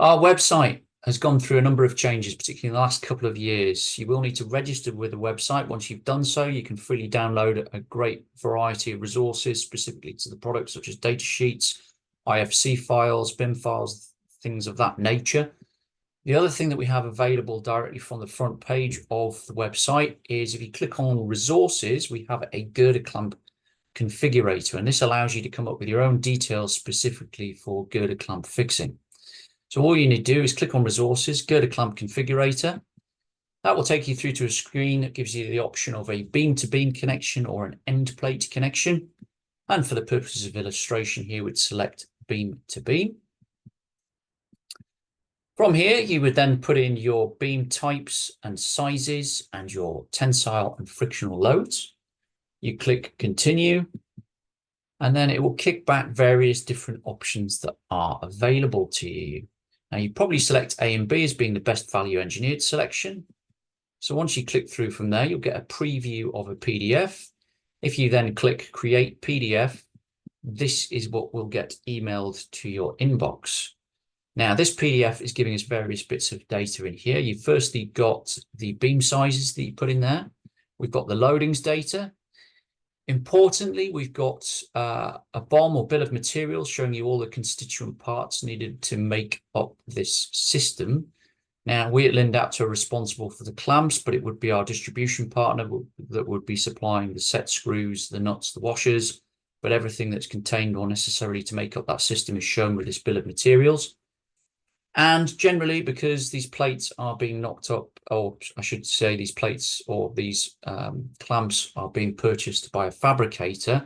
Our website has gone through a number of changes, particularly in the last couple of years. You will need to register with the website. Once you've done so, you can freely download a great variety of resources specifically to the product, such as data sheets, IFC files, BIM files, things of that nature. The other thing that we have available directly from the front page of the website is if you click on resources, we have a Girder Clamp Configurator, and this allows you to come up with your own details specifically for girder clamp fixing. So all you need to do is click on resources, Girder Clamp Configurator. That will take you through to a screen that gives you the option of a beam-to-beam connection or an end plate connection. And for the purposes of illustration here, we'd select beam-to-beam. From here, you would then put in your beam types and sizes and your tensile and frictional loads. You click continue, and then it will kick back various different options that are available to you. Now, you probably select A and B as being the best value engineered selection. So once you click through from there, you'll get a preview of a PDF. If you then click create PDF, this is what will get emailed to your inbox. Now, this PDF is giving us various bits of data in here. You've firstly got the beam sizes that you put in there. We've got the loadings data. Importantly, we've got a BOM or bill of materials showing you all the constituent parts needed to make up this system. Now, we at Lindapter are responsible for the clamps, but it would be our distribution partner that would be supplying the set screws, the nuts, the washers, but everything that's contained or necessary to make up that system is shown with this bill of materials. And generally, because these plates are being knocked up, or I should say these plates or these clamps are being purchased by a fabricator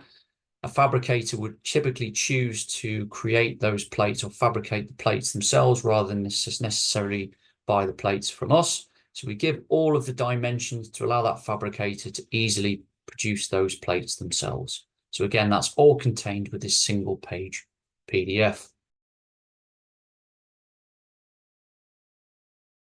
would typically choose to create those plates or fabricate the plates themselves rather than necessarily buy the plates from us. So we give all of the dimensions to allow that fabricator to easily produce those plates themselves. So again, that's all contained with this single page PDF.